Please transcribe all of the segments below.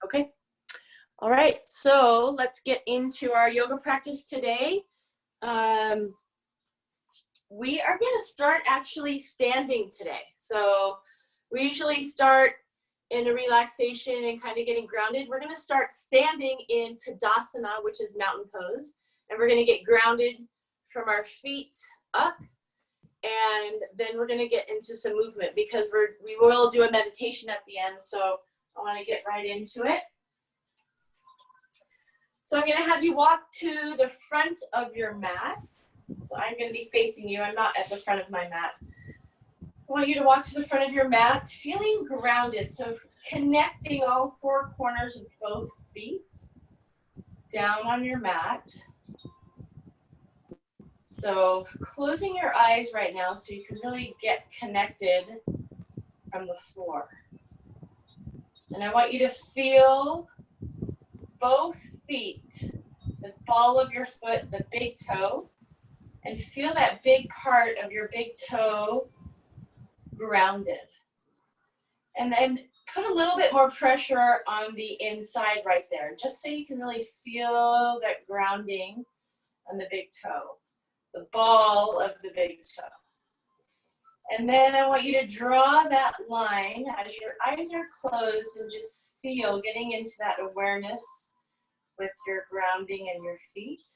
Okay. All right, so let's get into our yoga practice today. We are going to start actually standing today. So we usually start in a relaxation and kind of getting grounded. We're going to start standing in Tadasana, which is mountain pose. And we're going to get grounded from our feet up. And then we're going to get into some movement because we will do a meditation at the end. So I want to get right into it. So I'm going to have you walk to the front of your mat. So I'm going to be facing you. I'm not at the front of my mat. I want you to walk to the front of your mat, feeling grounded. So connecting all four corners of both feet down on your mat. So closing your eyes right now so you can really get connected from the floor. And I want you to feel both feet, the ball of your foot, the big toe, and feel that big part of your big toe grounded. And then put a little bit more pressure on the inside right there, just so you can really feel that grounding on the big toe, the ball of the big toe. And then I want you to draw that line as your eyes are closed and just feel, getting into that awareness with your grounding and your feet.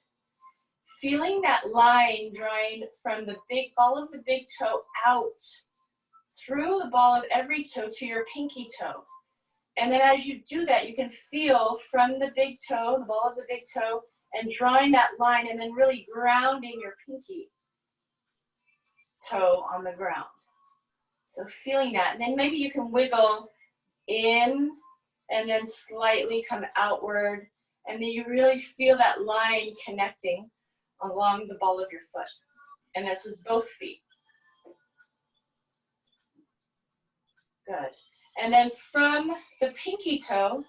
Feeling that line drawing from the big ball of the big toe out through the ball of every toe to your pinky toe. And then as you do that, you can feel from the big toe, the ball of the big toe, and drawing that line and then really grounding your pinky toe on the ground. So feeling that. And then maybe you can wiggle in and then slightly come outward. And then you really feel that line connecting along the ball of your foot. And this is both feet. Good. And then from the pinky toe,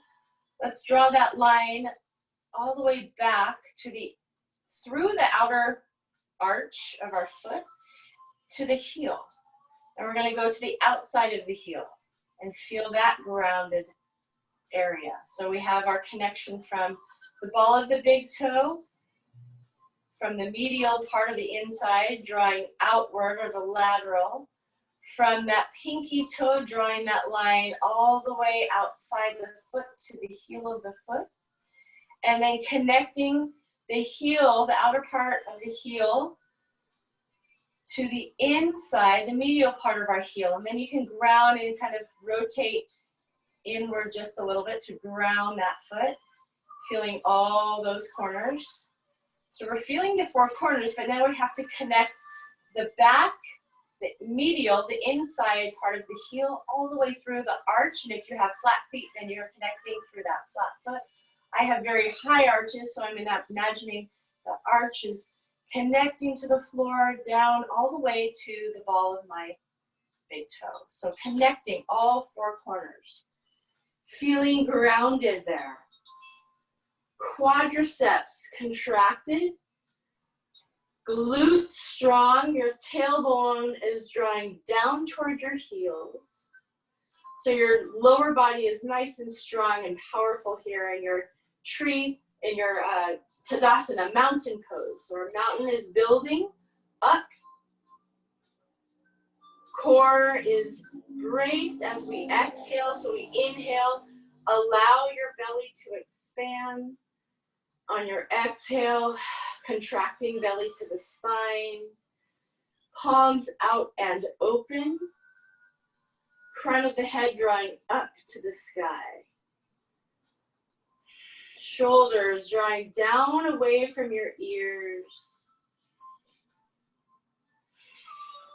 let's draw that line all the way back to through the outer arch of our foot to the heel. And we're going to go to the outside of the heel and feel that grounded area. So we have our connection from the ball of the big toe, from the medial part of the inside, drawing outward or the lateral, from that pinky toe, drawing that line all the way outside the foot to the heel of the foot, and then connecting the heel, the outer part of the heel, to the inside, the medial part of our heel. And then you can ground and kind of rotate inward just a little bit to ground that foot, feeling all those corners. So we're feeling the four corners, but now we have to connect the back, the medial, the inside part of the heel, all the way through the arch. And if you have flat feet, then you're connecting through that flat foot. I have very high arches, so I'm imagining the arch is connecting to the floor, down all the way to the ball of my big toe. So connecting all four corners. Feeling grounded there. Quadriceps contracted. Glutes strong. Your tailbone is drawing down towards your heels. So your lower body is nice and strong and powerful here in your tree, in your Tadasana, mountain pose. So our mountain is building up. Core is braced as we exhale. So we inhale, allow your belly to expand. On your exhale, contracting belly to the spine. Palms out and open. Crown of the head drawing up to the sky. Shoulders drawing down away from your ears.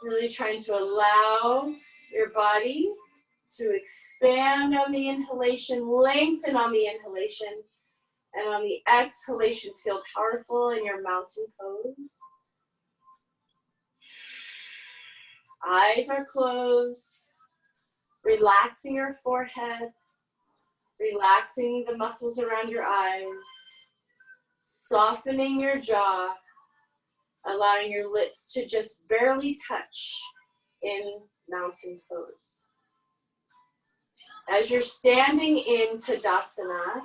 Really trying to allow your body to expand on the inhalation, lengthen on the inhalation, and on the exhalation, feel powerful in your mountain pose. Eyes are closed, relaxing your forehead, relaxing the muscles around your eyes, softening your jaw, allowing your lips to just barely touch in mountain pose. As you're standing in Tadasana,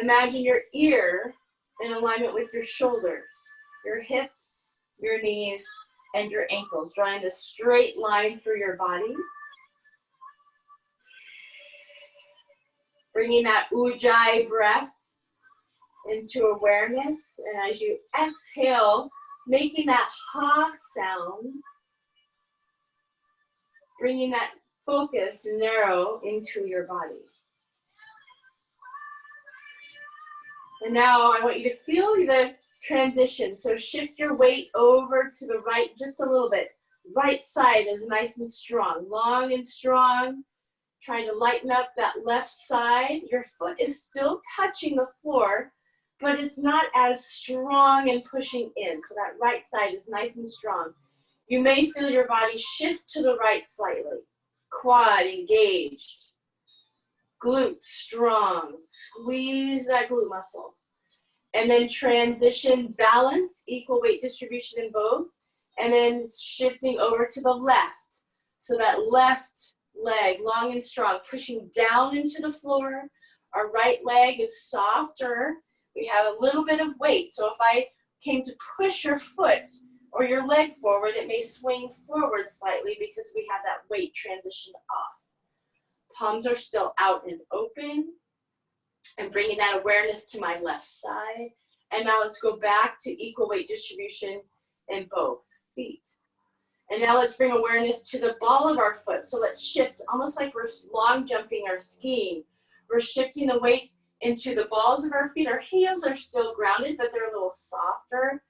imagine your ear in alignment with your shoulders, your hips, your knees, and your ankles, drawing a straight line through your body. Bringing that Ujjayi breath into awareness, and as you exhale, making that ha sound, bringing that focus narrow into your body. And now I want you to feel the transition. So shift your weight over to the right just a little bit. Right side is nice and strong, long and strong. Trying to lighten up that left side. Your foot is still touching the floor, but it's not as strong and pushing in. So that right side is nice and strong. You may feel your body shift to the right slightly. Quad engaged. Glute strong. Squeeze that glute muscle. And then transition, balance, equal weight distribution in both. And then shifting over to the left. So that left leg, long and strong, pushing down into the floor. Our right leg is softer. We have a little bit of weight. So if I came to push your foot or your leg forward, it may swing forward slightly because we have that weight transitioned off. Palms are still out and open. And bringing that awareness to my left side. And now let's go back to equal weight distribution in both feet. And now let's bring awareness to the ball of our foot. So let's shift, almost like we're long jumping or skiing. We're shifting the weight into the balls of our feet. Our heels are still grounded, but they're a little softer,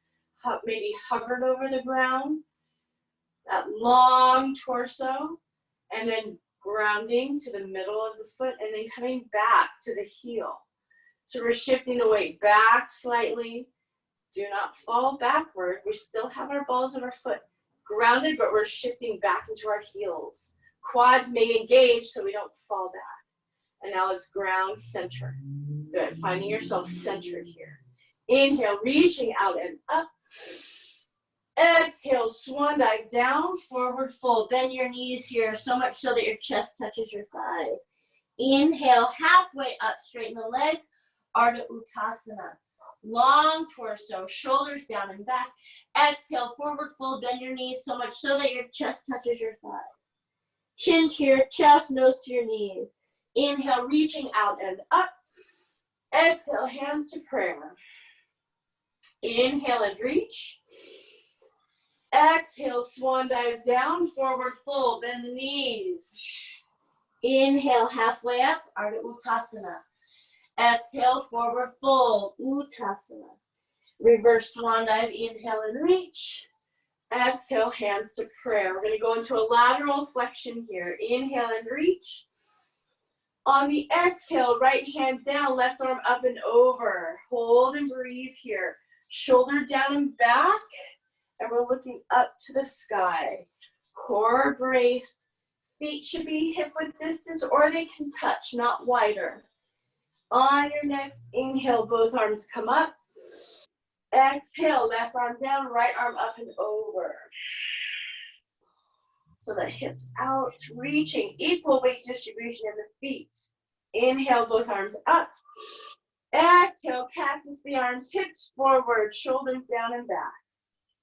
maybe hovered over the ground. That long torso, and then grounding to the middle of the foot, and then coming back to the heel. So we're shifting the weight back slightly. Do not fall backward. We still have our balls of our foot grounded, but we're shifting back into our heels. Quads may engage so we don't fall back. And now let's ground center. Good, finding yourself centered here. Inhale, reaching out and up. Exhale, swan dive down, forward fold. Bend your knees here so much so that your chest touches your thighs. Inhale, halfway up, straighten the legs, Ardha Uttasana. Long torso, shoulders down and back. Exhale, forward fold, bend your knees so much so that your chest touches your thighs. Chin to your chest, nose to your knees. Inhale, reaching out and up. Exhale, hands to prayer. Inhale and reach. Exhale, swan dive down, forward fold, bend the knees. Inhale, halfway up, Ardha Uttasana. Exhale, forward fold, Uttasana. Reverse swan dive, inhale and reach. Exhale, hands to prayer. We're going to go into a lateral flexion here. Inhale and reach. On the exhale, right hand down, left arm up and over. Hold and breathe here. Shoulder down and back. And we're looking up to the sky. Core braced. Feet should be hip width distance, or they can touch, not wider. On your next inhale, both arms come up. Exhale, left arm down, right arm up and over. So the hips out, reaching, equal weight distribution in the feet. Inhale, both arms up. Exhale, cactus the arms, hips forward, shoulders down and back.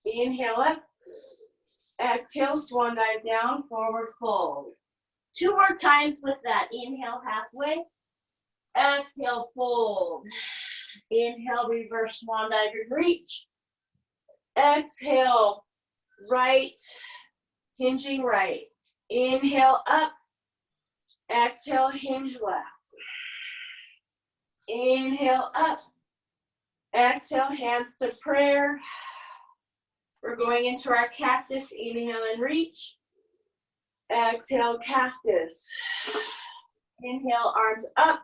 Inhale up. Exhale, swan dive down, forward fold. 2 more times with that. Inhale, halfway. Exhale, fold. Inhale, reverse swan dive and reach. Exhale, right, hinging right. Inhale up. Exhale, hinge left. Inhale up. Exhale, hands to prayer. We're going into our cactus. Inhale and reach. Exhale, cactus. Inhale, arms up.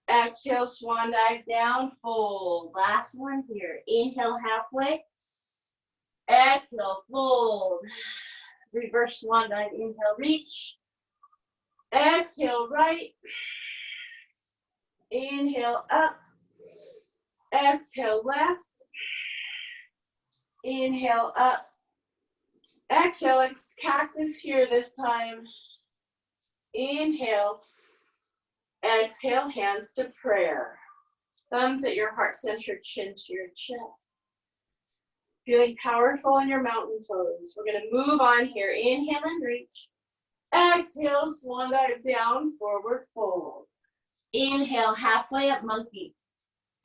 Exhale, swan dive down, fold. Last one here. Inhale, halfway. Exhale, fold. Reverse swan dive, inhale, reach. Exhale, right. Inhale, up. Exhale, left. Inhale, up. Exhale, it's cactus here this time. Inhale. Exhale, hands to prayer. Thumbs at your heart center, chin to your chest. Feeling powerful in your mountain pose. We're going to move on here. Inhale and reach. Exhale, swan dive down, forward fold. Inhale, halfway up monkey.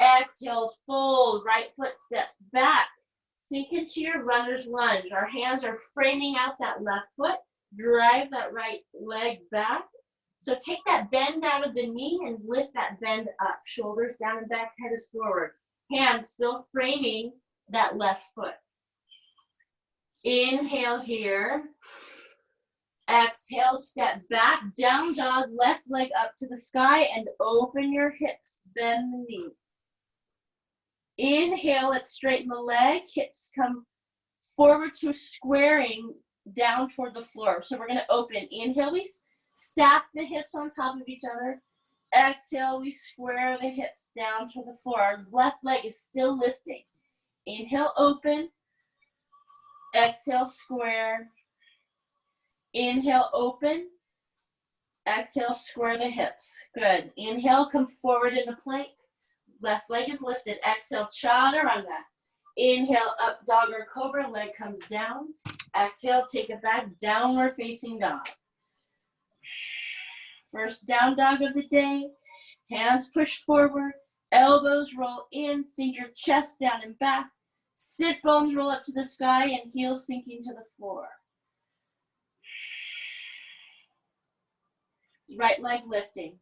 Exhale, fold, right foot step back. Sink into your runner's lunge. Our hands are framing out that left foot. Drive that right leg back. So take that bend out of the knee and lift that bend up. Shoulders down and back, head is forward. Hands still framing that left foot. Inhale here. Exhale, step back, down dog, left leg up to the sky and open your hips, bend the knee. Inhale, let's straighten the leg, hips come forward to squaring down toward the floor. So we're gonna open. Inhale, we stack the hips on top of each other. Exhale, we square the hips down to the floor. Our left leg is still lifting. Inhale, open. Exhale, square. Inhale, open. Exhale, square the hips. Good. Inhale, come forward into plank. Left leg is lifted. Exhale, chaturanga. Inhale, up dog or cobra, leg comes down. Exhale, take it back, downward facing dog. First down dog of the day. Hands push forward, elbows roll in, sink your chest down and back. Sit bones roll up to the sky and heels sinking to the floor. Right leg lifting.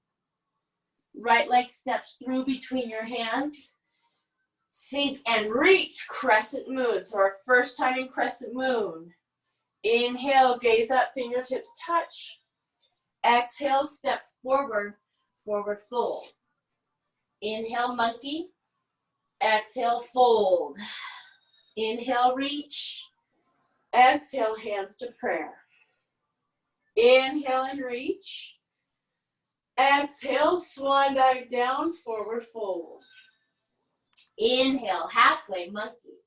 Right leg steps through between your hands. Sink and reach, crescent moon. So our first time in crescent moon. Inhale, gaze up, fingertips touch. Exhale, step forward, forward fold. Inhale, monkey. Exhale, fold. Inhale, reach. Exhale, hands to prayer. Inhale and reach. Exhale, swan dive down, forward fold. Inhale, halfway monkey.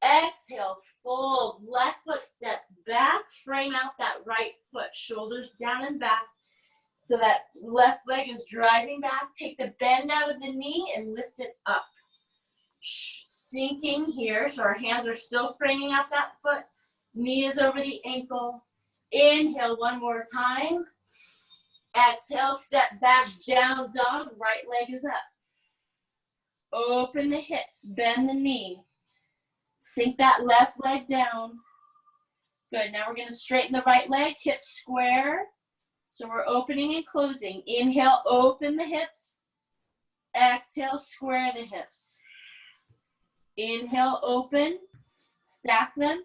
Exhale, fold, left foot steps back, frame out that right foot, shoulders down and back, so that left leg is driving back. Take the bend out of the knee and lift it up. Sinking here, so our hands are still framing out that foot. Knee is over the ankle. Inhale one more time. Exhale, step back, down dog, right leg is up. Open the hips, bend the knee. Sink that left leg down. Good, now we're gonna straighten the right leg, hips square. So we're opening and closing. Inhale, open the hips. Exhale, square the hips. Inhale, open, stack them.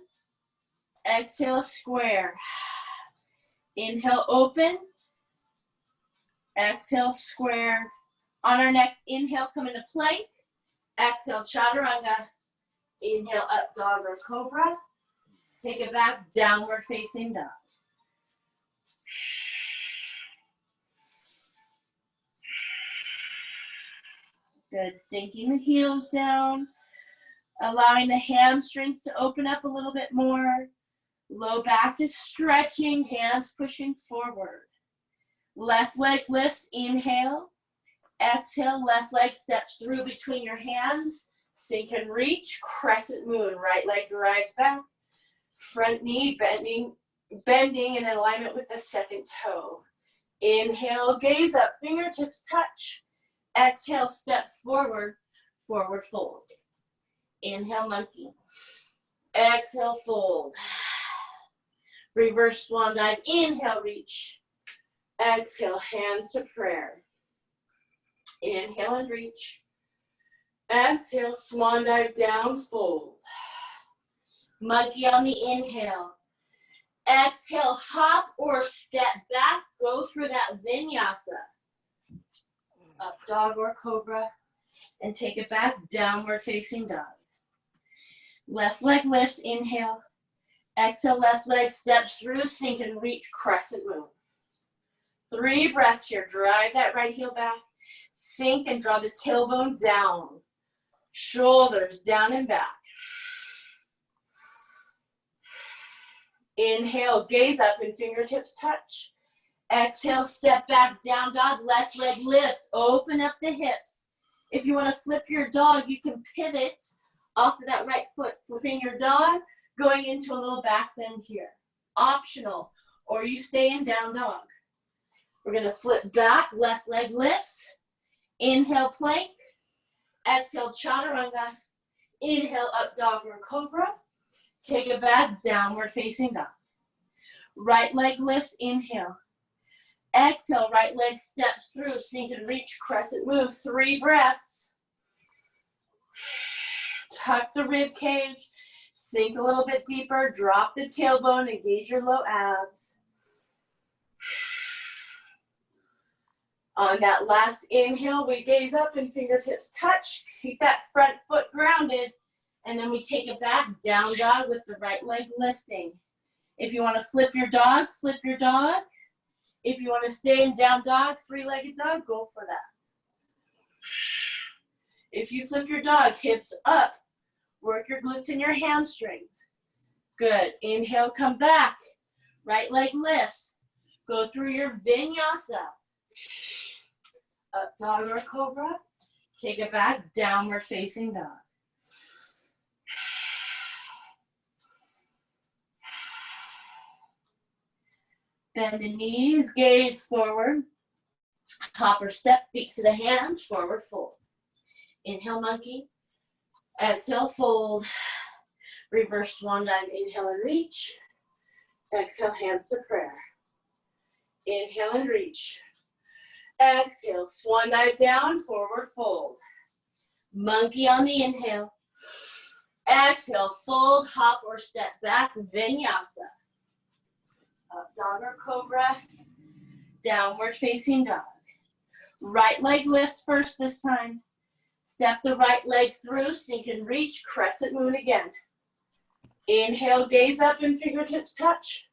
Exhale, square. Inhale, open. Exhale, square. On our next inhale, come into plank. Exhale, chaturanga. Inhale, up dog or cobra. Take it back, downward facing dog. Good, sinking the heels down. Allowing the hamstrings to open up a little bit more. Low back is stretching, hands pushing forward. Left leg lifts, inhale. Exhale, left leg steps through between your hands. Sink and reach, crescent moon. Right leg drives back. Front knee bending in alignment with the second toe. Inhale, gaze up, fingertips touch. Exhale, step forward, forward fold. Inhale, monkey. Exhale, fold. Reverse swan dive. Inhale, reach. Exhale, hands to prayer. Inhale and reach. Exhale, swan dive down, fold. Monkey on the inhale. Exhale, hop or step back. Go through that vinyasa. Up dog or cobra. And take it back, downward facing dog. Left leg lifts, inhale. Exhale, left leg steps through, sink and reach, crescent moon. 3 breaths here. Drive that right heel back. Sink and draw the tailbone down. Shoulders down and back. Inhale, gaze up and fingertips touch. Exhale, step back, down dog, left leg lifts. Open up the hips. If you want to flip your dog, you can pivot off of that right foot, flipping your dog, going into a little back bend here. Optional, or you stay in down dog. We're gonna flip back, left leg lifts. Inhale, plank. Exhale, chaturanga. Inhale, up dog or cobra. Take it back, downward facing dog. Right leg lifts, inhale. Exhale, right leg steps through, sink and reach, crescent move, 3 breaths. Tuck the rib cage, sink a little bit deeper, drop the tailbone, engage your low abs. On that last inhale, we gaze up and fingertips touch. Keep that front foot grounded. And then we take it back, down dog with the right leg lifting. If you want to flip your dog, flip your dog. If you want to stay in down dog, 3-legged dog, go for that. If you flip your dog, hips up. Work your glutes and your hamstrings. Good. Inhale, come back. Right leg lifts. Go through your vinyasa. Up dog or cobra. Take it back, downward facing dog. Bend the knees, gaze forward. Hop or step, feet to the hands, forward fold. Inhale, monkey. Exhale, fold. Reverse swan dive, inhale and reach. Exhale, hands to prayer. Inhale and reach. Exhale, swan dive down, forward fold. Monkey on the inhale. Exhale, fold, hop or step back, vinyasa. Up dog or cobra, downward facing dog. Right leg lifts first this time. Step the right leg through, sink and reach, crescent moon again. Inhale, gaze up and fingertips touch.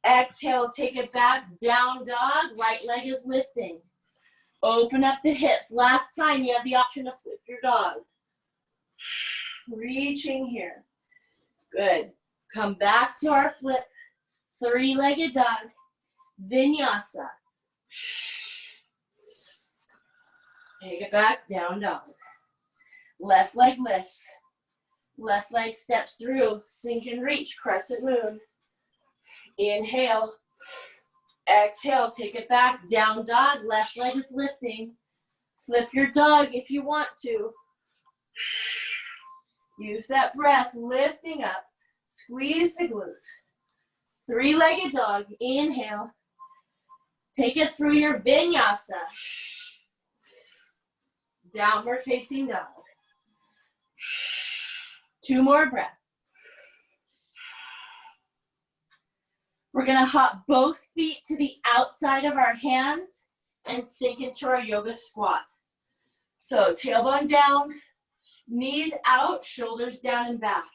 Exhale, take it back, down dog, right leg is lifting. Open up the hips. Last time you have the option to flip your dog. Reaching here. Good. Come back to our flip. 3-legged dog, vinyasa. Take it back, down dog. Left leg lifts. Left leg steps through, sink and reach, crescent moon. Inhale. Exhale, take it back, down dog, left leg is lifting. Flip your dog if you want to. Use that breath, lifting up. Squeeze the glutes. 3-legged dog, inhale. Take it through your vinyasa. Downward facing dog. 2 more breaths. We're gonna hop both feet to the outside of our hands and sink into our yoga squat. So tailbone down, knees out, shoulders down and back.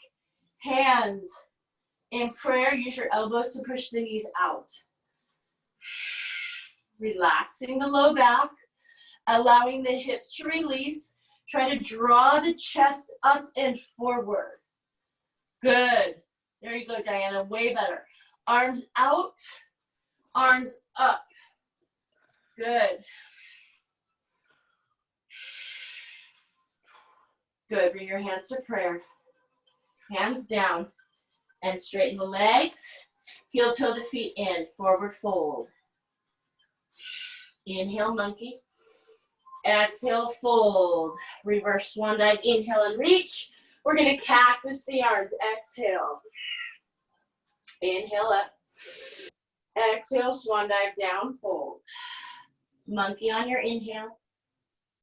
Hands in prayer, use your elbows to push the knees out. Relaxing the low back, allowing the hips to release. Try to draw the chest up and forward. Good. There you go, Diana, way better. Arms out, arms up. Good. Good, bring your hands to prayer. Hands down. And straighten the legs. Heel toe the feet in, forward fold. Inhale, monkey. Exhale, fold. Reverse swan dive, inhale and reach. We're gonna cactus the arms, exhale. Inhale up. Exhale, swan dive down, fold. Monkey on your inhale.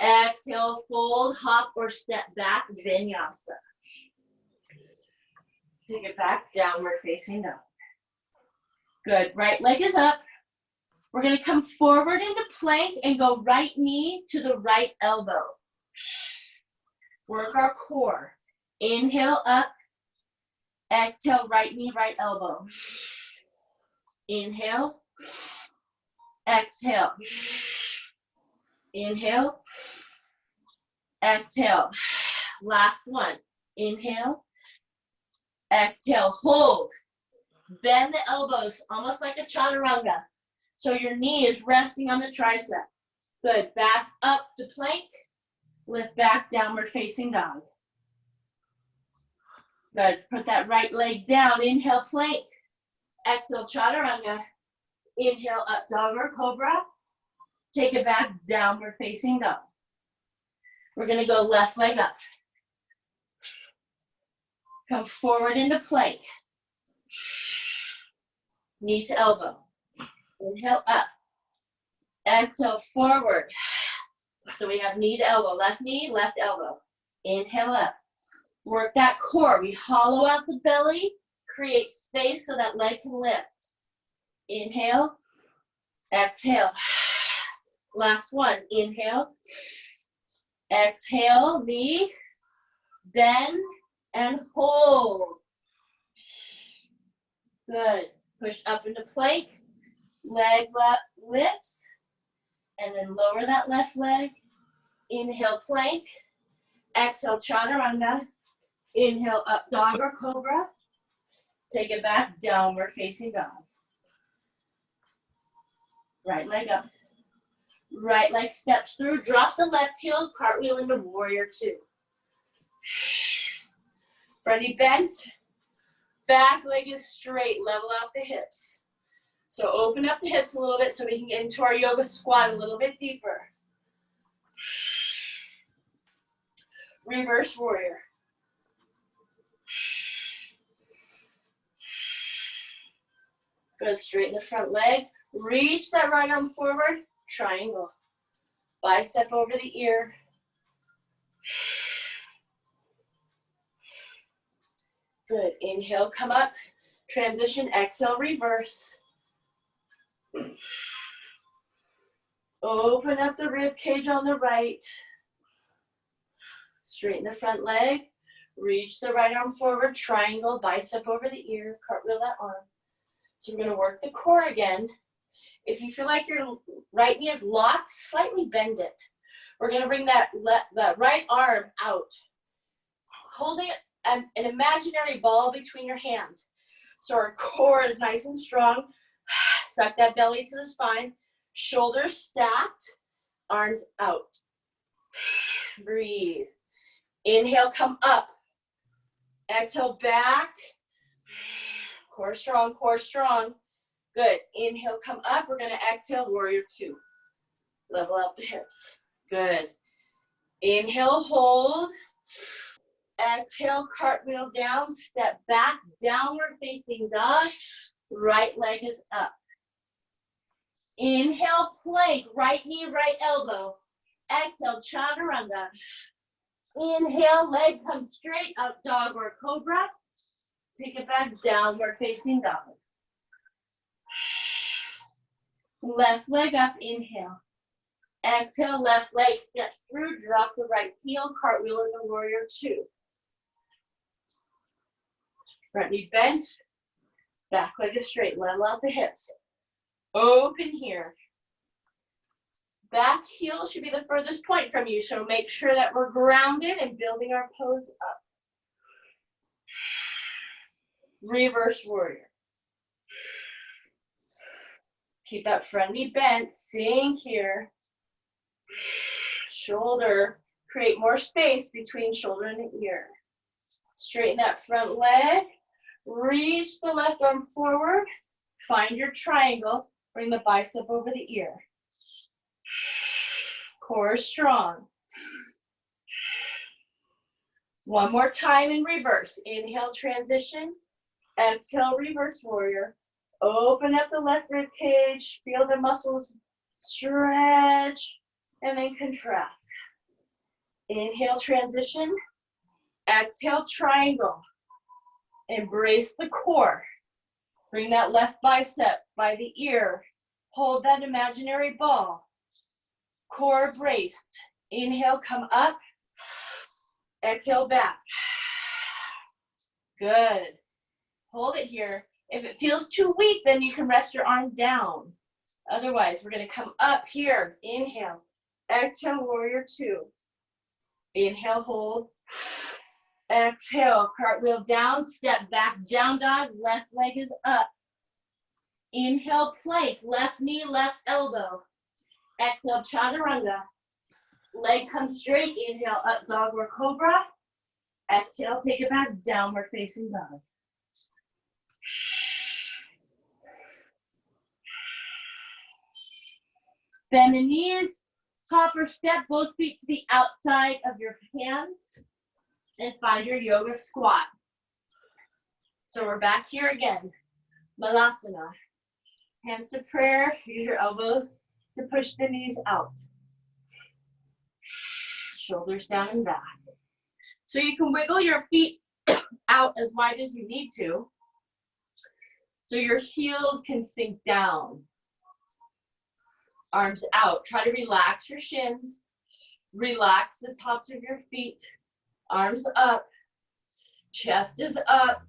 Exhale, fold, hop or step back, vinyasa. Take it back, downward facing dog. Good, right leg is up. We're gonna come forward into plank and go right knee to the right elbow. Work our core. Inhale up. Exhale, right knee, right elbow. Inhale. Exhale. Inhale. Exhale. Last one. Inhale. Exhale. Hold. Bend the elbows, almost like a chaturanga. So your knee is resting on the tricep. Good, back up to plank. Lift back, downward facing dog. Good, put that right leg down, inhale, plank. Exhale, chaturanga. Inhale, up dog or cobra. Take it back, downward facing dog. We're gonna go left leg up. Come forward into plank. Knee to elbow. Inhale, up. Exhale, forward. So we have knee to elbow, left knee, left elbow. Inhale up. Work that core. We hollow out the belly, create space so that leg can lift. Inhale, exhale. Last one. Inhale, exhale, knee, bend, and hold. Good. Push up into plank. Leg lifts. And then lower that left leg. Inhale, plank. Exhale, chaturanga. Inhale, up dog or cobra. Take it back, downward facing dog. Right leg up. Right leg steps through. Drop the left heel, cartwheel into warrior two. Front knee bent. Back leg is straight. Level out the hips. So open up the hips a little bit so we can get into our yoga squat a little bit deeper. Reverse warrior. Good, straighten the front leg. Reach that right arm forward, triangle. Bicep over the ear. Good, inhale, come up. Transition, exhale, reverse. Open up the rib cage on the right. Straighten the front leg. Reach the right arm forward, triangle, bicep over the ear, cartwheel that arm. So we're gonna work the core again. If you feel like your right knee is locked, slightly bend it. We're gonna bring that right arm out. Holding an imaginary ball between your hands. So our core is nice and strong. Suck that belly to the spine. Shoulders stacked, arms out. Breathe. Inhale, come up. Exhale, back. Core strong, core strong. Good. Inhale, come up. We're going to exhale, warrior two. Level out the hips. Good. Inhale, hold. Exhale, cartwheel down. Step back, downward facing dog. Right leg is up. Inhale, plank. Right knee, right elbow. Exhale, chaturanga. Inhale, leg comes straight up, dog or cobra. Take it back, downward facing dog. Left leg up, inhale. Exhale, left leg step through, drop the right heel, cartwheel in the warrior two. Front knee bent, back leg is straight, level out the hips. Open here. Back heel should be the furthest point from you, so make sure that we're grounded and building our pose up. Reverse warrior. Keep that front knee bent, sink here. Shoulder, create more space between shoulder and ear. Straighten that front leg. Reach the left arm forward. Find your triangle. Bring the bicep over the ear. Core strong. One more time in reverse. Inhale, transition. Exhale, reverse warrior. Open up the left rib cage. Feel the muscles stretch and then contract. Inhale, transition. Exhale, triangle. Embrace the core. Bring that left bicep by the ear. Hold that imaginary ball. Core braced. Inhale, come up. Exhale, back. Good. Hold it here. If it feels too weak, then you can rest your arm down. Otherwise, we're going to come up here. Inhale. Exhale, warrior two. Inhale, hold. Exhale, cartwheel down, step back, down dog, left leg is up. Inhale, plank, left knee, left elbow. Exhale, chaturanga. Leg comes straight, inhale, up dog or cobra. Exhale, take it back, downward facing dog. Bend the knees, hop or step both feet to the outside of your hands, and find your yoga squat. So we're back here again, Malasana. Hands to prayer, use your elbows to push the knees out. Shoulders down and back. So you can wiggle your feet out as wide as you need to, so your heels can sink down. Arms out. Try to relax your shins. Relax the tops of your feet. Arms up. Chest is up.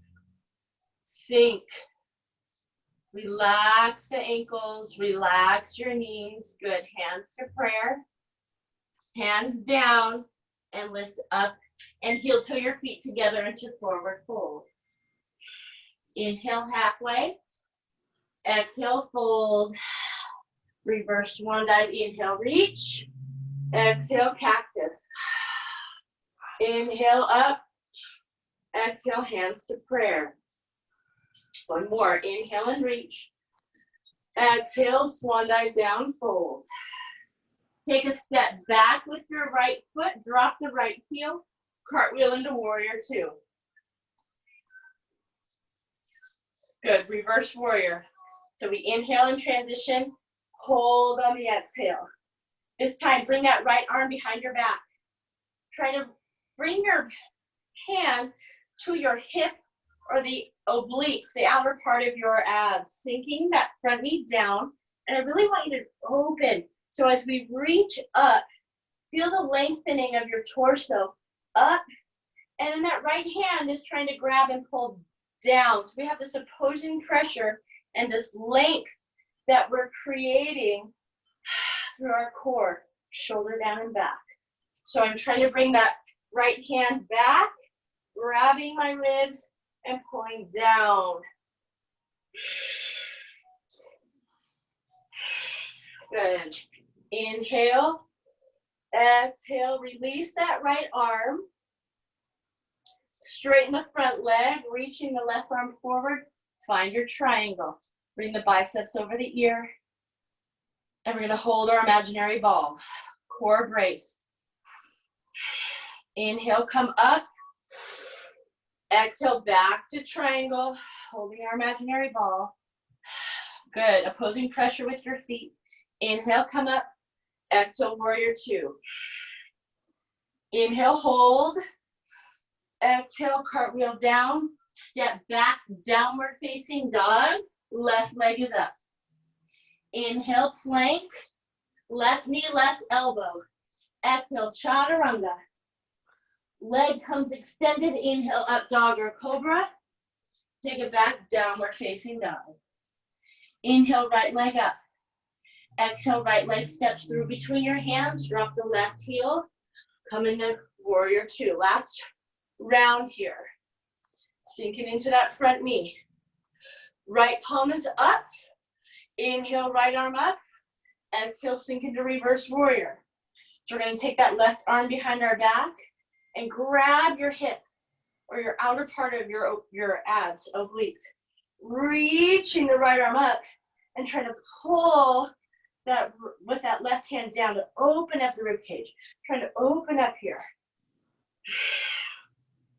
Sink. Relax the ankles. Relax your knees. Good. Hands to prayer. Hands down and lift up and heel toe your feet together into forward fold. Inhale halfway. Exhale, fold. Reverse swan dive. Inhale, reach. Exhale, cactus. Inhale, up. Exhale, hands to prayer. One more. Inhale and reach. Exhale, swan dive down, fold. Take a step back with your right foot. Drop the right heel. Cartwheel into warrior two. Good. Reverse warrior. So we inhale and transition. Hold on the exhale. This time, bring that right arm behind your back. Try to bring your hand to your hip or the obliques, the outer part of your abs, sinking that front knee down. And I really want you to open. So as we reach up, feel the lengthening of your torso up. And then that right hand is trying to grab and pull down. So we have this opposing pressure and this length that we're creating through our core, shoulder down and back. So I'm trying to bring that right hand back, grabbing my ribs and pulling down. Good. Inhale, exhale, release that right arm. Straighten the front leg, reaching the left arm forward. Find your triangle. Bring the biceps over the ear. And we're going to hold our imaginary ball. Core braced. Inhale, come up. Exhale, back to triangle. Holding our imaginary ball. Good. Opposing pressure with your feet. Inhale, come up. Exhale, warrior two. Inhale, hold. Exhale, cartwheel down. Step back, downward facing dog. Left leg is up. Inhale, plank. Left knee, left elbow. Exhale, chaturanga. Leg comes extended. Inhale, up dog or cobra. Take it back, downward facing dog. Inhale, right leg up. Exhale, right leg steps through between your hands. Drop the left heel. Come into warrior two. Last round here. Sinking into that front knee. Right palm is up. Inhale, right arm up. Exhale, sink into reverse warrior. So we're going to take that left arm behind our back and grab your hip or your outer part of your abs, obliques. Reaching the right arm up and trying to pull that with that left hand down to open up the rib cage. Trying to open up here.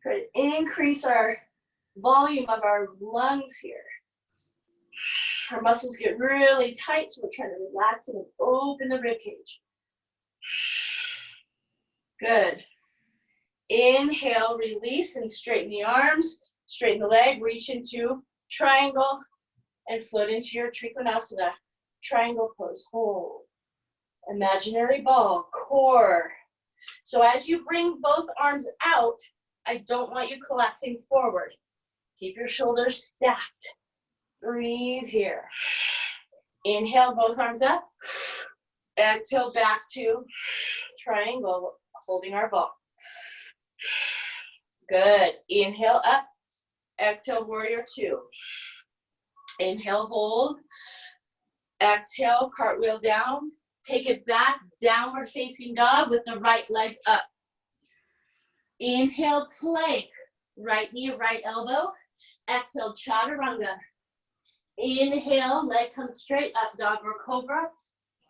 Try to increase our volume of our lungs here. Our muscles get really tight, so we're trying to relax and open the rib cage. Good. Inhale, release and straighten the arms, straighten the leg, reach into triangle and float into your Trikonasana. Triangle pose, hold. Imaginary ball, core. So as you bring both arms out, I don't want you collapsing forward. Keep your shoulders stacked. Breathe here. Inhale, both arms up. Exhale, back to triangle, holding our ball. Good. Inhale, up. Exhale, warrior two. Inhale, hold. Exhale, cartwheel down. Take it back, downward facing dog with the right leg up. Inhale, plank. Right knee, right elbow. Exhale, chaturanga. Inhale, leg comes straight up, dog or cobra.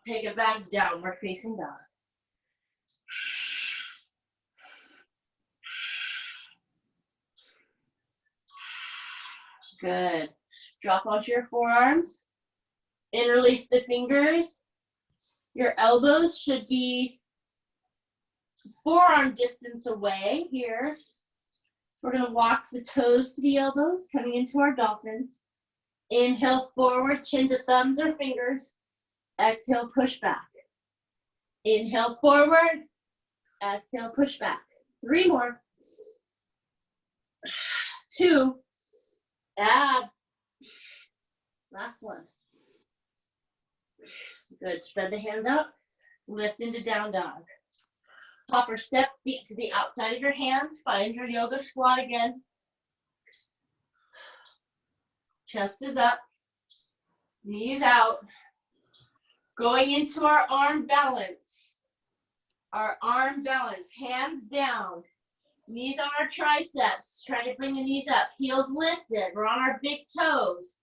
Take it back, downward facing dog. Good. Drop onto your forearms. Interlace the fingers. Your elbows should be forearm distance away here. We're going to walk the toes to the elbows, coming into our dolphin. Inhale forward, chin to thumbs or fingers. Exhale, push back. Inhale forward. Exhale, push back. 3 more. 2. Abs. Last one. Good. Spread the hands out. Lift into down dog. Hop or step, feet to the outside of your hands. Find your yoga squat again. Chest is up. Knees out. Going into our arm balance. Our arm balance. Hands down. Knees on our triceps. Try to bring the knees up. Heels lifted. We're on our big toes.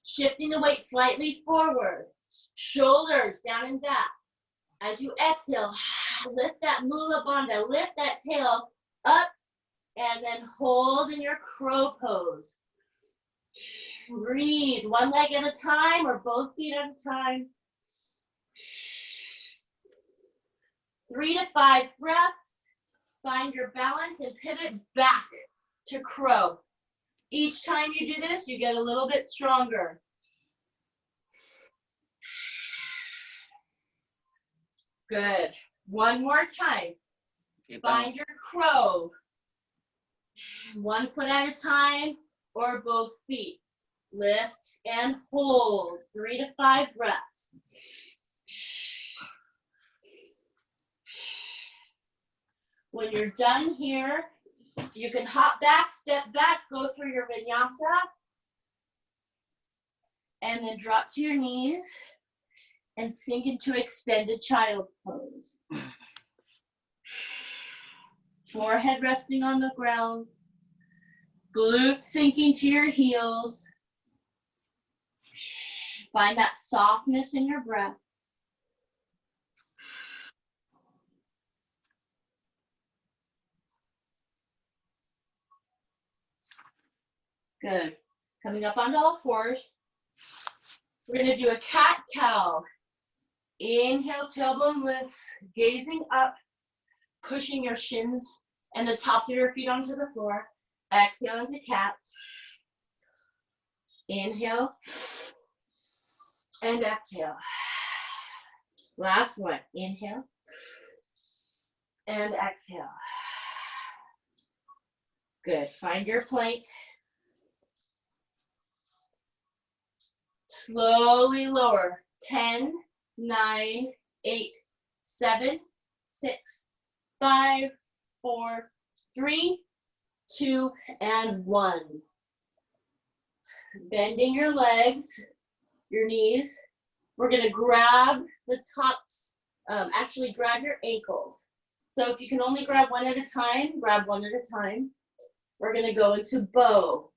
Shifting the weight slightly forward. Shoulders down and back. As you exhale, lift that mula bandha. Lift that tail up and then hold in your crow pose. Breathe. One leg at a time or both feet at a time. 3 to 5 breaths. Find your balance and pivot back to crow. Each time you do this, you get a little bit stronger. Good. One more time. Find your crow. 1 foot at a time or both feet. Lift and hold. 3 to 5 breaths. When you're done here, you can hop back, step back, go through your vinyasa, and then drop to your knees and sink into extended child's pose. Forehead resting on the ground, glutes sinking to your heels. Find that softness in your breath. Good. Coming up onto all fours. We're going to do a cat-cow. Inhale, tailbone lifts, gazing up, pushing your shins and the tops of your feet onto the floor. Exhale into cat. Inhale and exhale. Last one. Inhale and exhale. Good. Find your plank. Slowly lower. 10, 9, 8, 7, 6, 5, 4, 3, 2, and 1. Bending your legs, your knees. We're going to grab the tops, actually grab your ankles. So if you can only grab one at a time, grab one at a time. We're going to go into bow.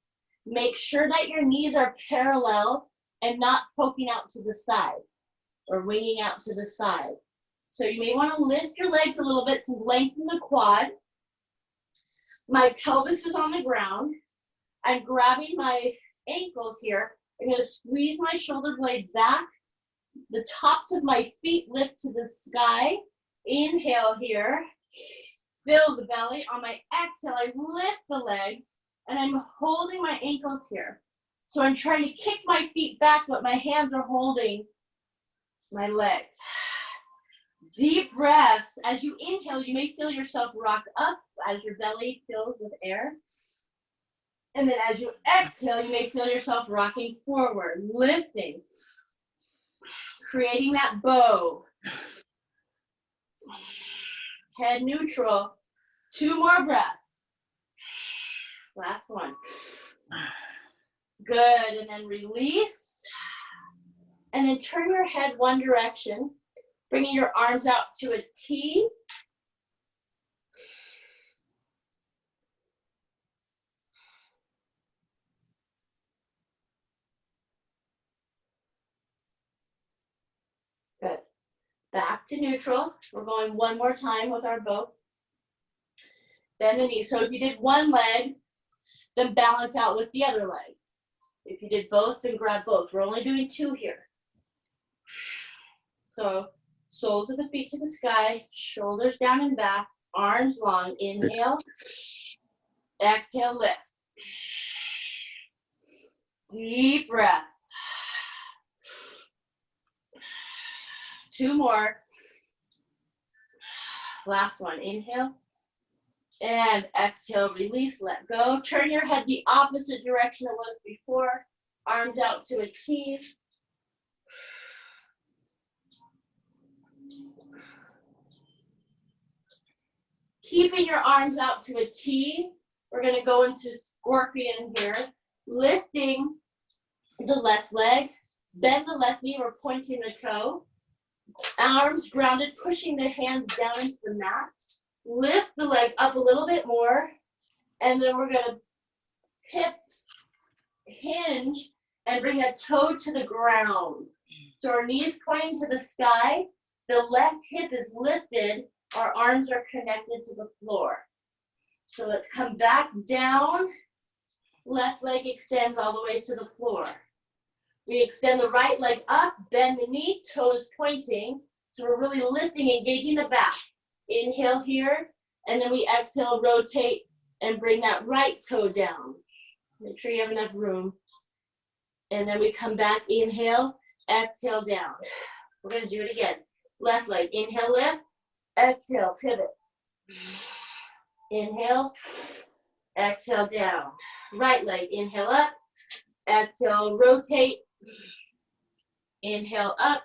Make sure that your knees are parallel and not poking out to the side or winging out to the side. So you may want to lift your legs a little bit to lengthen the quad. My pelvis is on the ground. I'm grabbing my ankles here. I'm going to squeeze my shoulder blade back. The tops of my feet lift to the sky. Inhale here. Fill the belly. On my exhale, I lift the legs, and I'm holding my ankles here. So I'm trying to kick my feet back, but my hands are holding my legs. Deep breaths. As you inhale, you may feel yourself rock up as your belly fills with air. And then as you exhale, you may feel yourself rocking forward, lifting, creating that bow. Head neutral. 2 more breaths. Last one. Good, and then release. And then turn your head one direction, bringing your arms out to a T. Good. Back to neutral. We're going one more time with our bow. Bend the knee. So if you did one leg, then balance out with the other leg. If you did both, then grab both. We're only doing two here. So soles of the feet to the sky, shoulders down and back, arms long. Inhale. Exhale, lift. Deep breaths. Two more. Last one. Inhale. And exhale, release, let go. Turn your head the opposite direction it was before. Arms out to a T. Keeping your arms out to a T, we're going to go into scorpion here. Lifting the left leg, bend the left knee, we're pointing the toe. Arms grounded, pushing the hands down into the mat. Lift the leg up a little bit more, and then we're going to hips hinge and bring the toe to the ground. So our knees pointing to the sky, the left hip is lifted, our arms are connected to the floor. So let's come back down, left leg extends all the way to the floor. We extend the right leg up, bend the knee, toes pointing. So we're really lifting, engaging the back. Inhale here, and then we exhale, rotate, and bring that right toe down. Make sure you have enough room. And then we come back, inhale, exhale, down. We're gonna do it again. Left leg, inhale, lift, exhale, pivot. Inhale, exhale, down. Right leg, inhale up, exhale, rotate. Inhale up,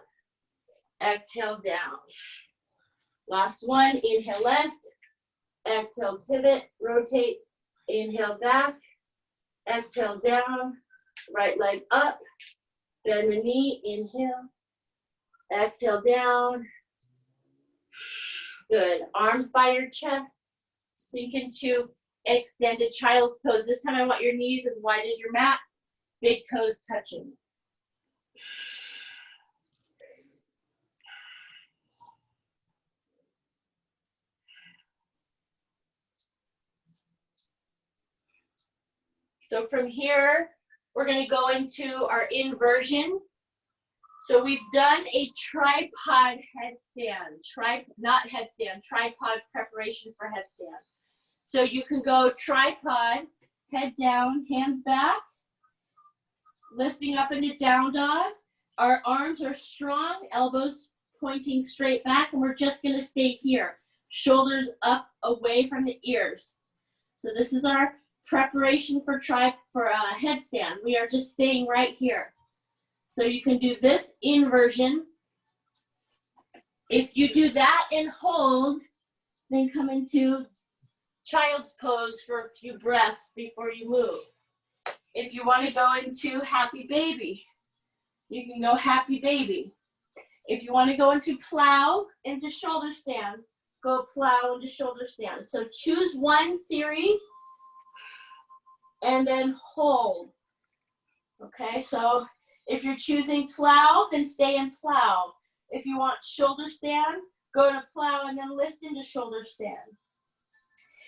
exhale, down. Last one, inhale left, exhale, pivot, rotate, inhale back, exhale down, right leg up, bend the knee, inhale, exhale down. Good, arms by your chest, sink into extended child's pose. This time I want your knees as wide as your mat, big toes touching. So from here, we're going to go into our inversion. So we've done a tripod headstand, not headstand, tripod preparation for headstand. So you can go tripod, head down, hands back, lifting up into down dog. Our arms are strong, elbows pointing straight back, and we're just going to stay here. Shoulders up away from the ears. So this is our preparation for headstand. We are just staying right here. So you can do this inversion. If you do that and hold, then come into child's pose for a few breaths before you move. If you want to go into happy baby, you can go happy baby. If you want to go into plow, into shoulder stand, go plow into shoulder stand. So choose one series and then hold. Okay, so if you're choosing plow, then stay in plow. If you want shoulder stand, go to plow and then lift into shoulder stand.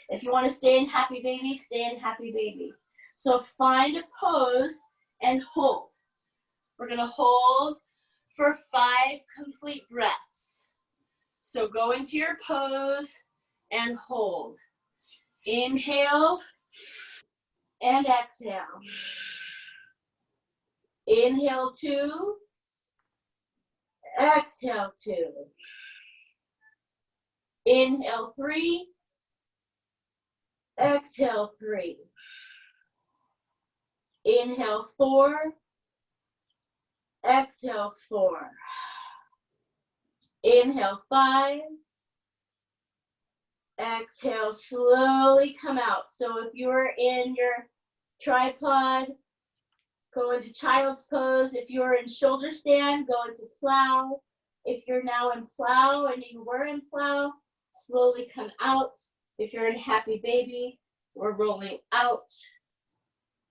If you want to stay in happy baby, stay in happy baby. So find a pose and hold. We're going to hold for 5 complete breaths. So go into your pose and hold. Inhale and exhale. Inhale 2, exhale 2. Inhale 3, exhale 3. Inhale 4, exhale 4. Inhale 5, exhale, slowly come out. So if you're in your tripod, Go into child's pose. If you're in shoulder stand, go into plow. If you're now in plow and you were in plow, slowly come out. If you're in happy baby, we're rolling out.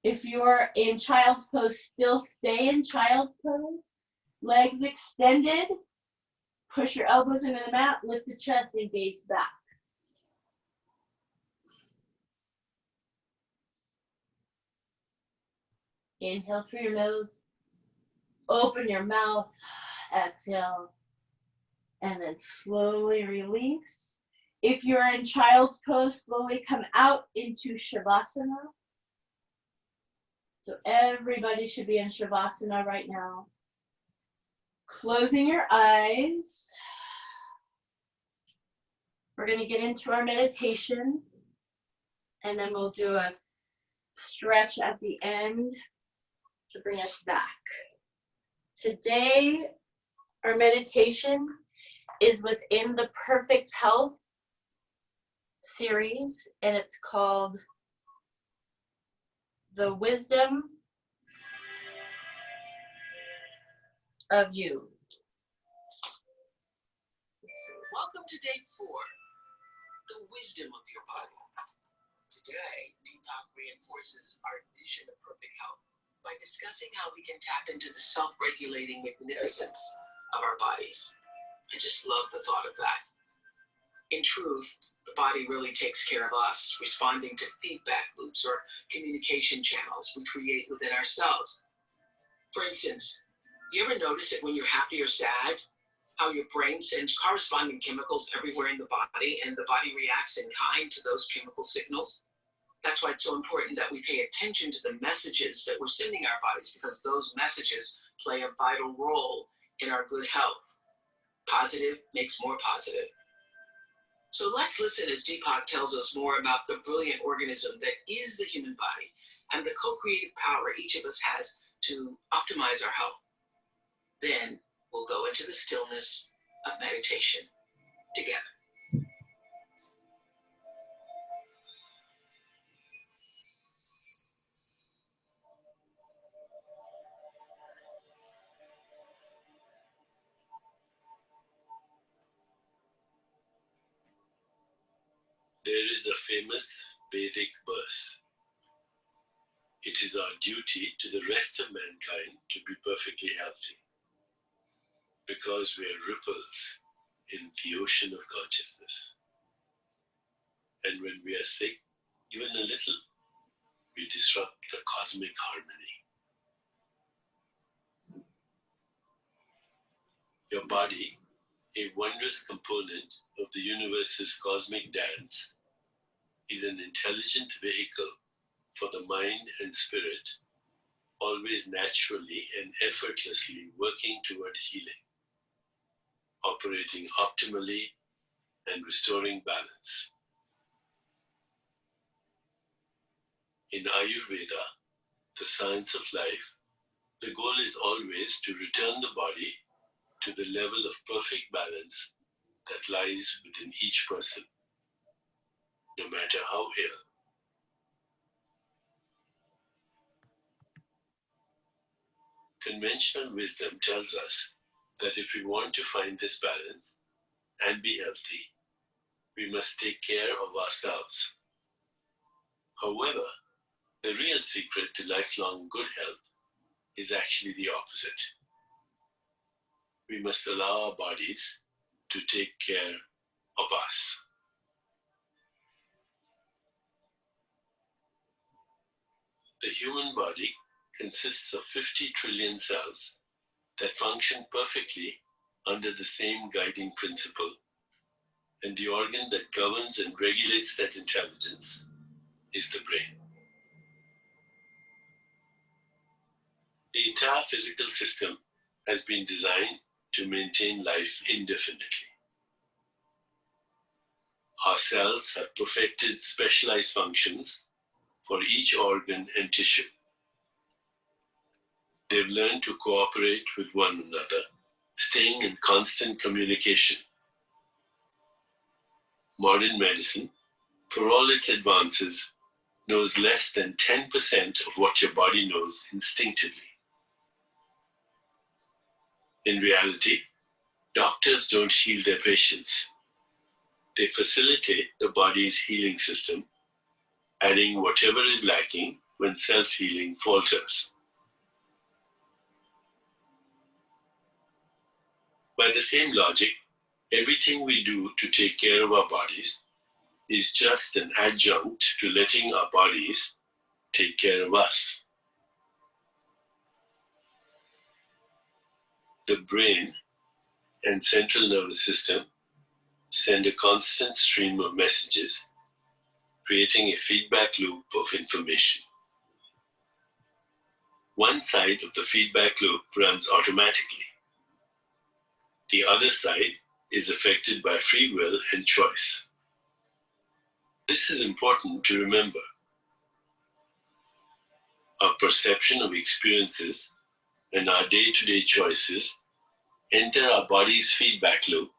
If you're in child's pose, still stay in child's pose. Legs extended. Push your elbows into the mat, lift the chest, and gaze back. Inhale through your nose. Open your mouth. Exhale. And then slowly release. If you're in child's pose, slowly come out into Shavasana. So everybody should be in Shavasana right now. Closing your eyes. We're going to get into our meditation. And then we'll do a stretch at the end to bring us back. Today, our meditation is within the Perfect Health series, and it's called The Wisdom of You. Welcome to day 4, the wisdom of your body. Today, Deepak reinforces our vision of perfect health by discussing how we can tap into the self-regulating magnificence of our bodies. I just love the thought of that. In truth, the body really takes care of us, responding to feedback loops or communication channels we create within ourselves. For instance, you ever notice it when you're happy or sad, how your brain sends corresponding chemicals everywhere in the body and the body reacts in kind to those chemical signals? That's why it's so important that we pay attention to the messages that we're sending our bodies, because those messages play a vital role in our good health. Positive makes more positive. So let's listen as Deepak tells us more about the brilliant organism that is the human body and the co-creative power each of us has to optimize our health. Then we'll go into the stillness of meditation together. There is a famous Vedic verse. It is our duty to the rest of mankind to be perfectly healthy, because we are ripples in the ocean of consciousness. And when we are sick, even a little, we disrupt the cosmic harmony. Your body, a wondrous component of the universe's cosmic dance, is an intelligent vehicle for the mind and spirit, always naturally and effortlessly working toward healing, operating optimally and restoring balance. In Ayurveda, the science of life, the goal is always to return the body to the level of perfect balance that lies within each person, no matter how ill. Conventional wisdom tells us that if we want to find this balance and be healthy, we must take care of ourselves. However, the real secret to lifelong good health is actually the opposite. We must allow our bodies to take care of us. The human body consists of 50 trillion cells that function perfectly under the same guiding principle, and the organ that governs and regulates that intelligence is the brain. The entire physical system has been designed to maintain life indefinitely. Our cells have perfected specialized functions for each organ and tissue. They've learned to cooperate with one another, staying in constant communication. Modern medicine, for all its advances, knows less than 10% of what your body knows instinctively. In reality, doctors don't heal their patients. They facilitate the body's healing system, adding whatever is lacking when self-healing falters. By the same logic, everything we do to take care of our bodies is just an adjunct to letting our bodies take care of us. The brain and central nervous system send a constant stream of messages, creating a feedback loop of information. One side of the feedback loop runs automatically. The other side is affected by free will and choice. This is important to remember. Our perception of experiences and our day-to-day choices enter our body's feedback loop,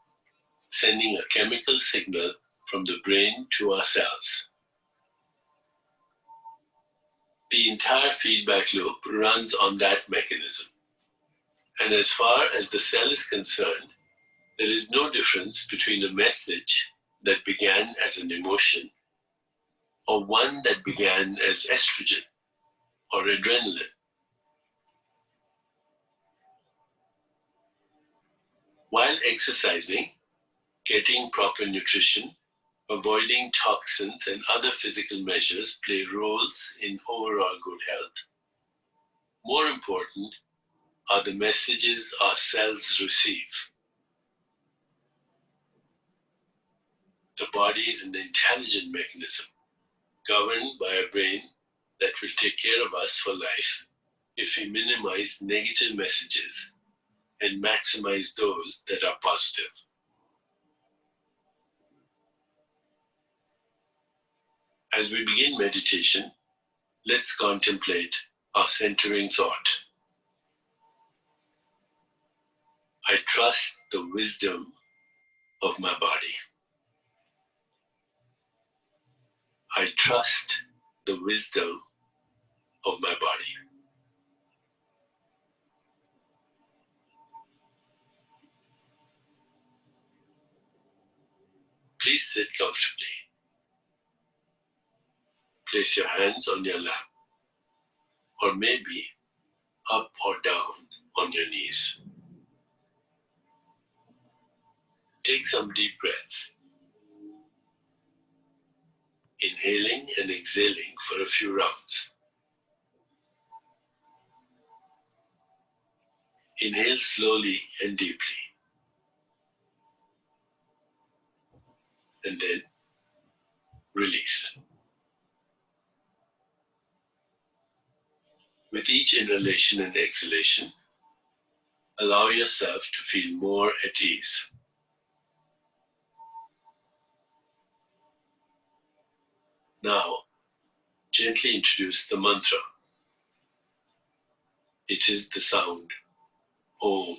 sending a chemical signal from the brain to our cells. The entire feedback loop runs on that mechanism. And as far as the cell is concerned, there is no difference between a message that began as an emotion or one that began as estrogen or adrenaline. While exercising, getting proper nutrition, avoiding toxins and other physical measures play roles in overall good health, more important are the messages our cells receive. The body is an intelligent mechanism governed by a brain that will take care of us for life if we minimize negative messages and maximize those that are positive. As we begin meditation, let's contemplate our centering thought. I trust the wisdom of my body. I trust the wisdom of my body. Please sit comfortably. Place your hands on your lap, or maybe up or down on your knees. Take some deep breaths, inhaling and exhaling for a few rounds. Inhale slowly and deeply, and then release. With each inhalation and exhalation, allow yourself to feel more at ease. Now, gently introduce the mantra. It is the sound Om,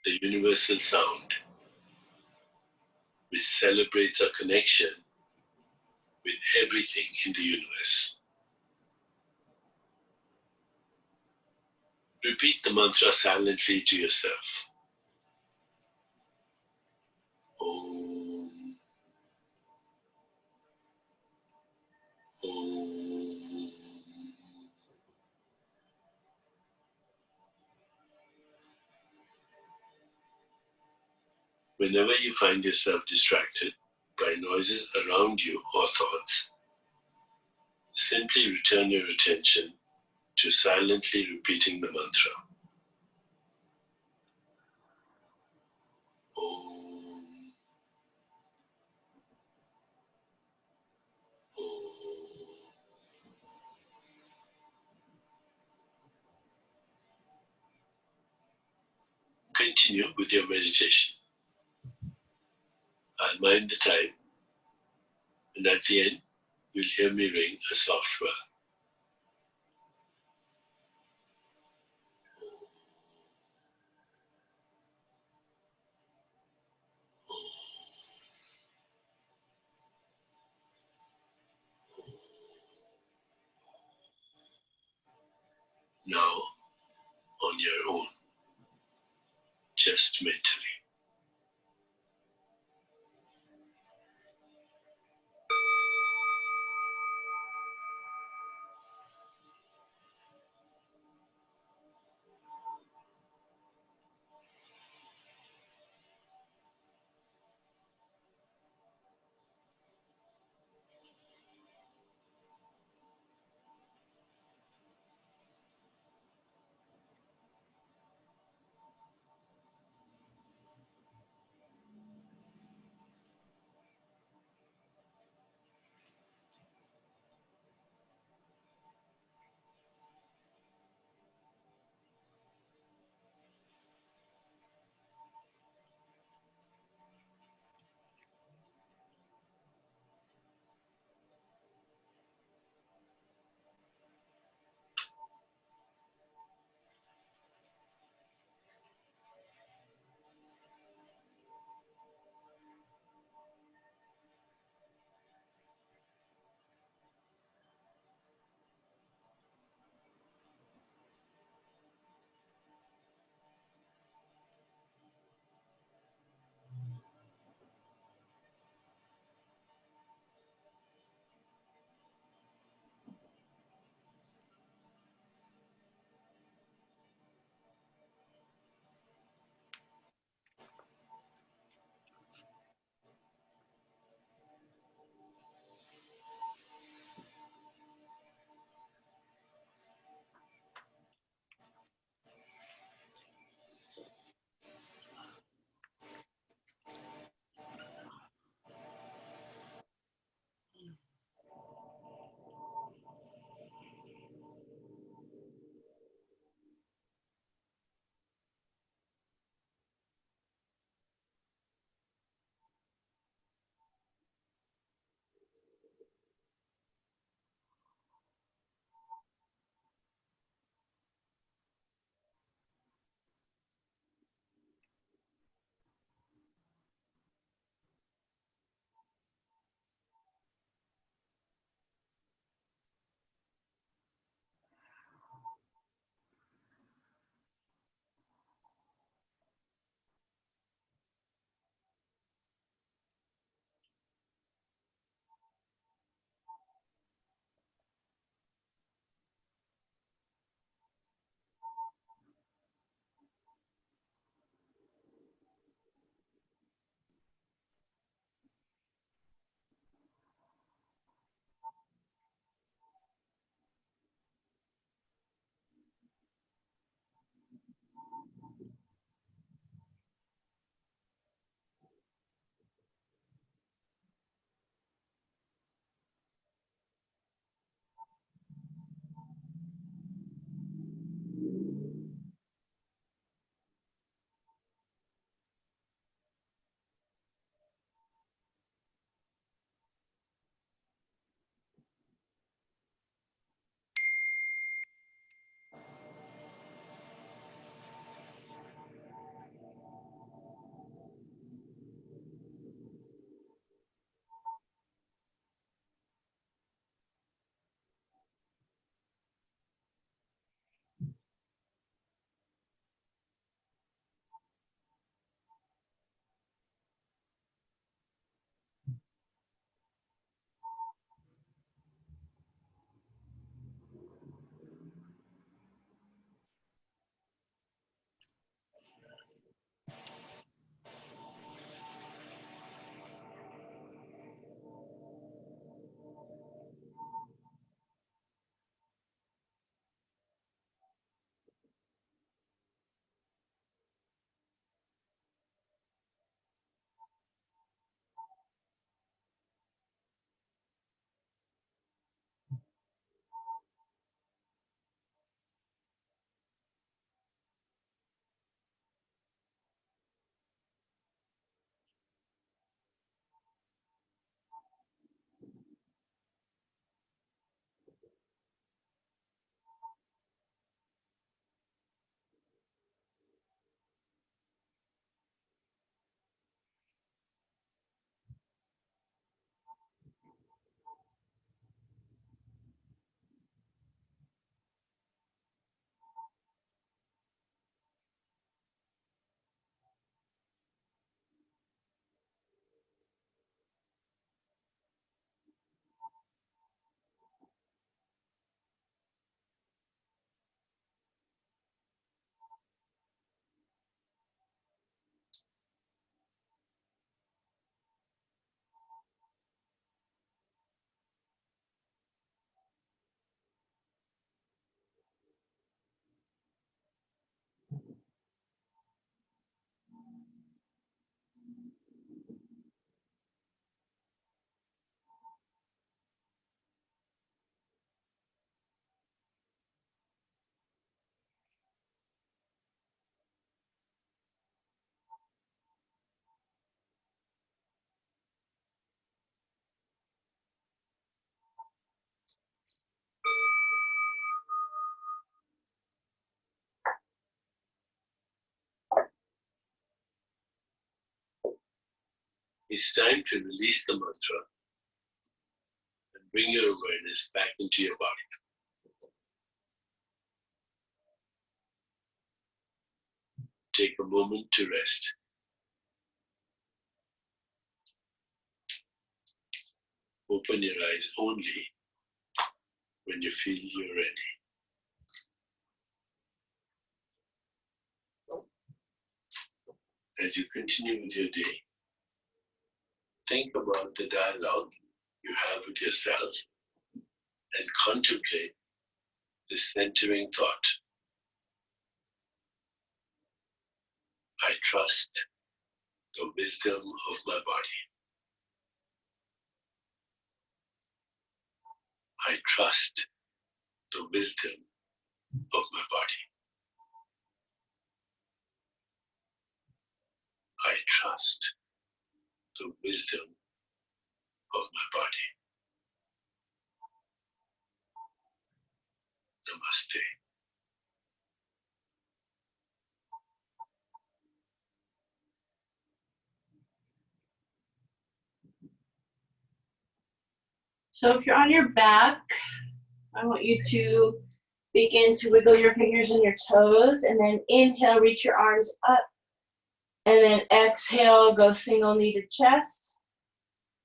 the universal sound, which celebrates our connection with everything in the universe. Repeat the mantra silently to yourself. Om, Om. Whenever you find yourself distracted by noises around you or thoughts, simply return your attention to silently repeating the mantra. Om, Om. Continue with your meditation. I'll mind the time, and at the end, you'll hear me ring a soft bell. mentally. it's time to release the mantra and bring your awareness back into your body. Take a moment to rest. Open your eyes only when you feel you're ready. As you continue with your day, think about the dialogue you have with yourself and contemplate the centering thought. I trust the wisdom of my body. I trust the wisdom of my body. I trust the wisdom of my body. Namaste. So if you're on your back, I want you to begin to wiggle your fingers and your toes, and then inhale, reach your arms up, and then exhale, go single knee to chest,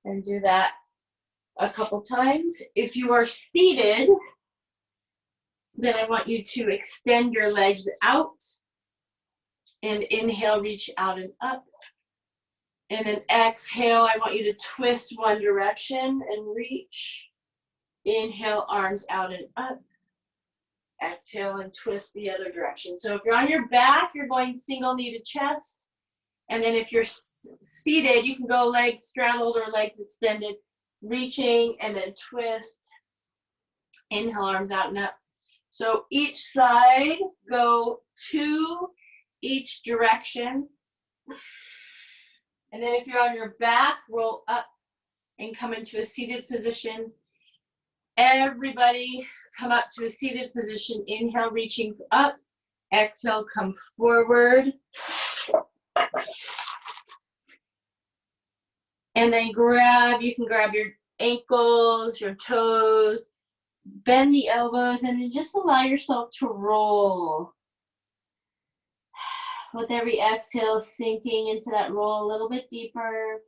and do that a couple times. If you are seated, then I want you to extend your legs out, and inhale, reach out and up. And then exhale, I want you to twist one direction and reach. Inhale, arms out and up. Exhale and twist the other direction. So if you're on your back, you're going single knee to chest. And then if you're seated, you can go legs straddled or legs extended, reaching and then twist. Inhale, arms out and up. So each side, go 2 each direction. And then if you're on your back, roll up and come into a seated position. Everybody come up to a seated position. Inhale, reaching up. Exhale, come forward. And then you can grab your ankles, your toes, bend the elbows, and then just allow yourself to roll. With every exhale, sinking into that roll a little bit deeper.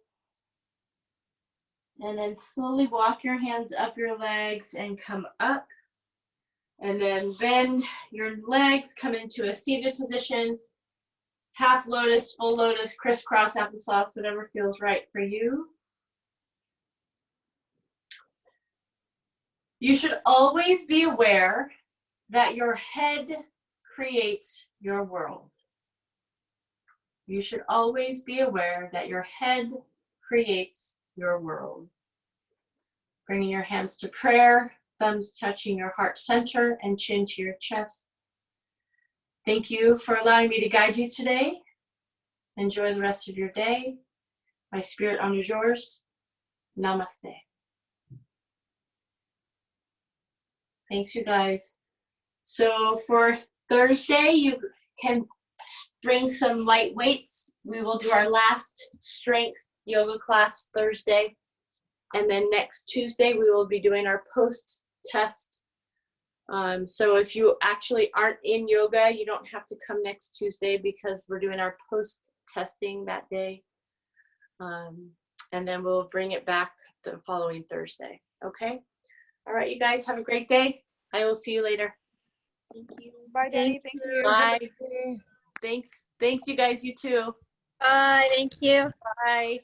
And then slowly walk your hands up your legs and come up. And then bend your legs, come into a seated position. Half lotus, full lotus, crisscross applesauce, whatever feels right for you. You should always be aware that your head creates your world. You should always be aware that your head creates your world. Bringing your hands to prayer, thumbs touching your heart center and chin to your chest. Thank you for allowing me to guide you today. Enjoy the rest of your day. My spirit honors yours. Namaste. Thanks, you guys. So for Thursday, you can bring some light weights. We will do our last strength yoga class Thursday. And then next Tuesday, we will be doing our post-test. So if you actually aren't in yoga, you don't have to come next Tuesday because we're doing our post-testing that day. And then we'll bring it back the following Thursday. Okay? All right, you guys, have a great day. I will see you later. Thank you. Bye, Danny. Thank you. Bye. Thanks, you guys. You too. Bye. Thank you. Bye.